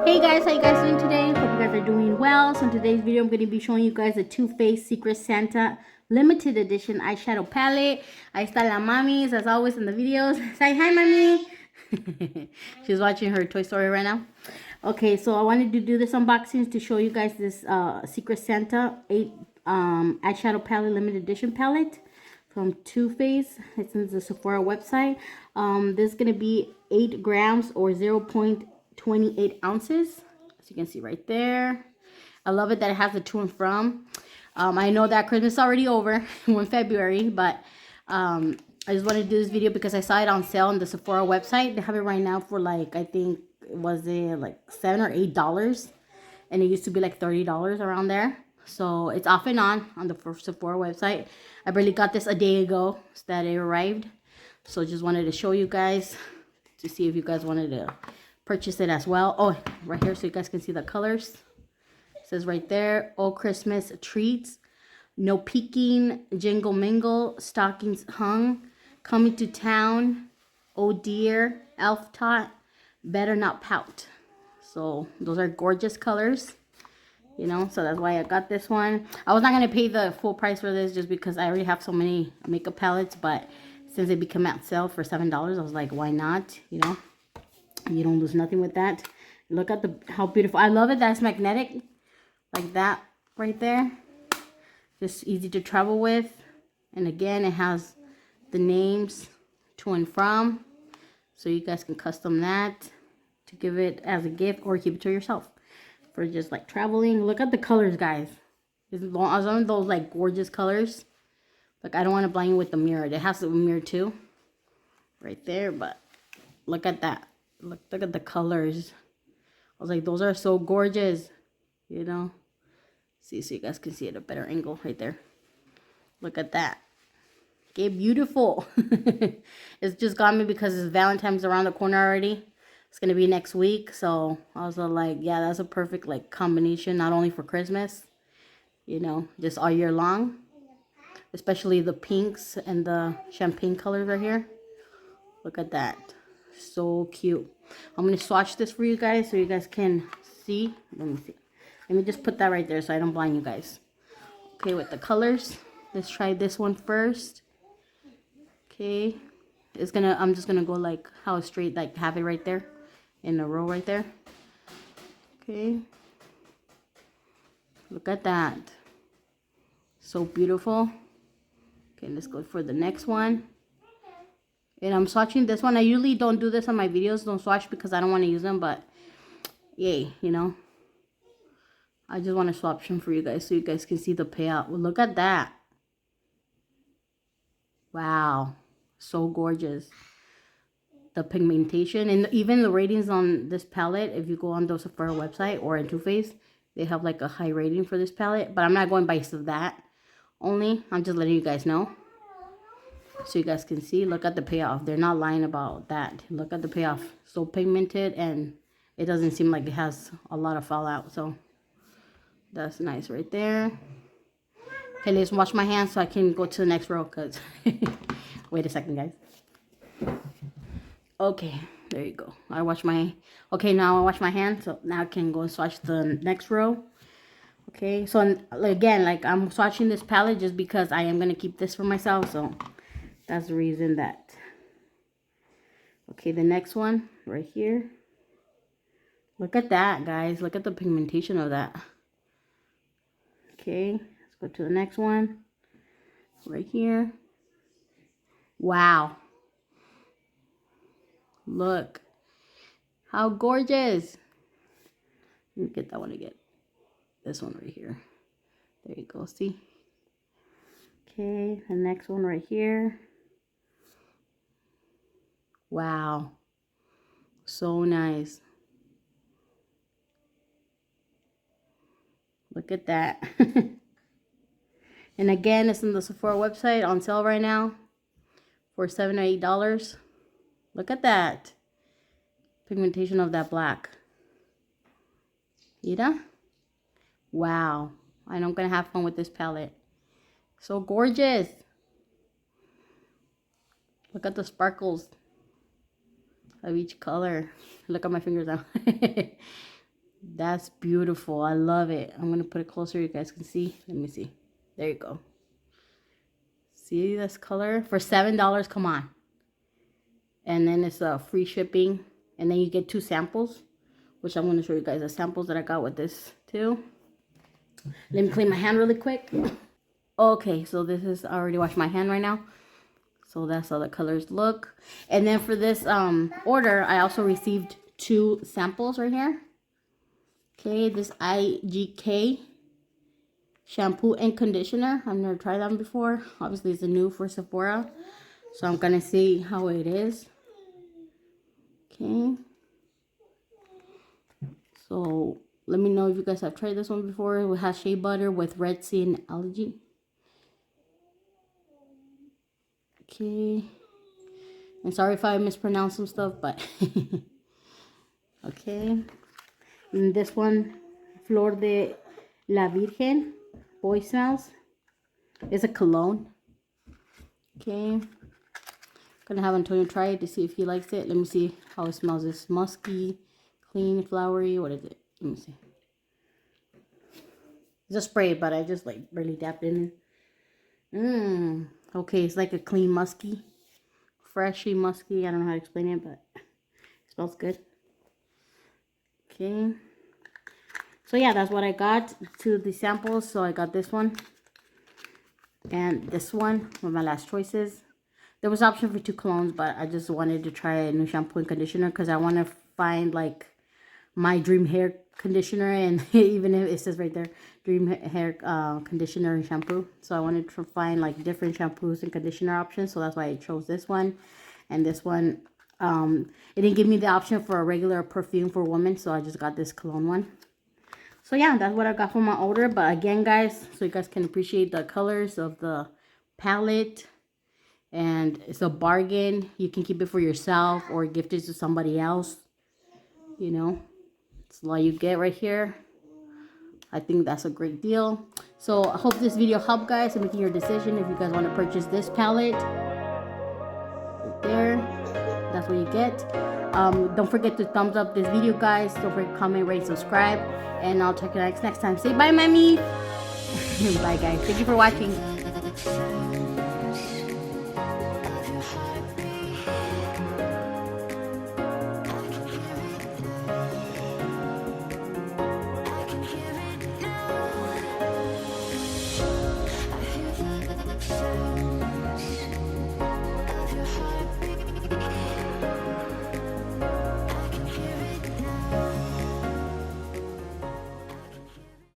Hey guys, how you guys doing today? Hope you guys are doing well. So in today's video, I'm going to be showing you guys a Too Faced Secret Santa limited edition eyeshadow palette. Ahí está la mamis, as always in the videos. Say hi, mommy. She's watching her Toy Story right now. Okay, so I wanted to do this unboxing to show you guys this Secret Santa 8 eyeshadow palette limited edition palette from Too Faced. It's in the Sephora website. This is going to be 8 grams or 0.28 ounces, as you can see right there. I love it that it has the to and from. I know that Christmas is already over. We're in February, but I just wanted to do this video because I saw it on sale on the Sephora website. They have it right now for like, I think, was it like $7 or $8, and it used to be like $30 around there. So it's off and on the Sephora website. I barely got this a day ago so that it arrived. So just wanted to show you guys to see if you guys wanted to purchase it as well. Oh, right here so you guys can see the colors. It says right there, "Oh Christmas treats, no peeking, jingle mingle, stockings hung, coming to town, oh dear, elf tot, better not pout." So those are gorgeous colors, you know, so that's why I got this one. I was not going to pay the full price for this just because I already have so many makeup palettes, but since they become on sale for $7, I was like, why not, you know? You don't lose nothing with that. Look at how beautiful. I love it that's magnetic like that right there. Just easy to travel with. And again, it has the names to and from, so you guys can custom that to give it as a gift or keep it to yourself for just like traveling. Look at the colors, guys. It's one of those like gorgeous colors. Like, I don't want to blind you with the mirror. It has the mirror too right there, but look at that. Look at the colors. I was like, those are so gorgeous, you know. See, so you guys can see it at a better angle right there. Look at that. Okay, beautiful. It's just got me because it's Valentine's around the corner already. It's gonna be next week, so I was like, yeah, that's a perfect like combination, not only for Christmas, you know, just all year long. Especially the pinks and the champagne colors right here. Look at that. So cute. I'm going to swatch this for you guys so you guys can see. Let me see. Let me just put that right there so I don't blind you guys. Okay, with the colors. Let's try this one first. Okay. I'm just going to go like how straight, like have it right there in a row right there. Okay. Look at that. So beautiful. Okay, let's go for the next one. And I'm swatching this one. I usually don't do this on my videos. Don't swatch because I don't want to use them. But yay, you know. I just want to swatch them for you guys so you guys can see the payout. Well, look at that. Wow. So gorgeous. The pigmentation. And even the ratings on this palette. If you go on the Sephora website or in Too Faced. They have like a high rating for this palette. But I'm not going by that only. I'm just letting you guys know. So you guys can see, look at the payoff. They're not lying about that. Look at the payoff. So pigmented, and it doesn't seem like it has a lot of fallout. So that's nice right there. Okay, let's wash my hands so I can go to the next row. Cause wait a second, guys. Okay, there you go. I wash my. Okay, now I wash my hands. So now I can go and swatch the next row. Okay, so again, like I'm swatching this palette just because I am gonna keep this for myself. So that's the reason that. Okay, the next one right here. Look at that, guys. Look at the pigmentation of that. Okay, let's go to the next one. Right here. Wow. Look. How gorgeous. Let me get that one again. This one right here. There you go, see? Okay, the next one right here. Wow. So nice. Look at that. And again, it's in the Sephora website on sale right now for $7 or $8. Look at that. Pigmentation of that black. Ida? Wow. I know I'm going to have fun with this palette. So gorgeous. Look at the sparkles of each color. Look at my fingers now. That's beautiful. I love it. I'm going to put it closer. You guys can see. Let me see. There you go. See this color? For $7, come on. And then it's free shipping. And then you get 2 samples, which I'm going to show you guys the samples that I got with this too. Let me clean my hand really quick. Okay, so this is, I already washed my hand right now. So that's how the colors look. And then for this order, I also received 2 samples right here. Okay, this IGK shampoo and conditioner. I've never tried them before. Obviously, it's new for Sephora. So I'm going to see how it is. Okay. So let me know if you guys have tried this one before. It has shea butter with red sea and algae. Okay. And sorry if I mispronounce some stuff, but okay. And this one, Flor de la Virgen, boy smells. It's a cologne. Okay. Gonna have Antonio try it to see if he likes it. Let me see how it smells. It's musky, clean, flowery. What is it? Let me see. It's a spray, but I just like really dabbed in it. Okay, it's like a clean musky, freshy musky. I don't know how to explain it, but it smells good. Okay. So yeah, that's what I got to the samples. So I got this one and this one were my last choices. There was option for 2 colognes, but I just wanted to try a new shampoo and conditioner because I want to find like my dream hair conditioner, and even if it says right there dream hair conditioner and shampoo. So I wanted to find like different shampoos and conditioner options. So that's why I chose this one. And this one, it didn't give me the option for a regular perfume for women, so I just got this cologne one. So yeah, that's what I got for my order. But again, guys, so you guys can appreciate the colors of the palette. And it's a bargain. You can keep it for yourself or gift it to somebody else. You know, it's all you get right here. I think that's a great deal. So I hope this video helped, guys, in making your decision if you guys want to purchase this palette. Right there. That's what you get. Don't forget to thumbs up this video, guys. Don't forget to comment, rate, subscribe. And I'll check you next time. Say bye, mommy. Bye, guys. Thank you for watching.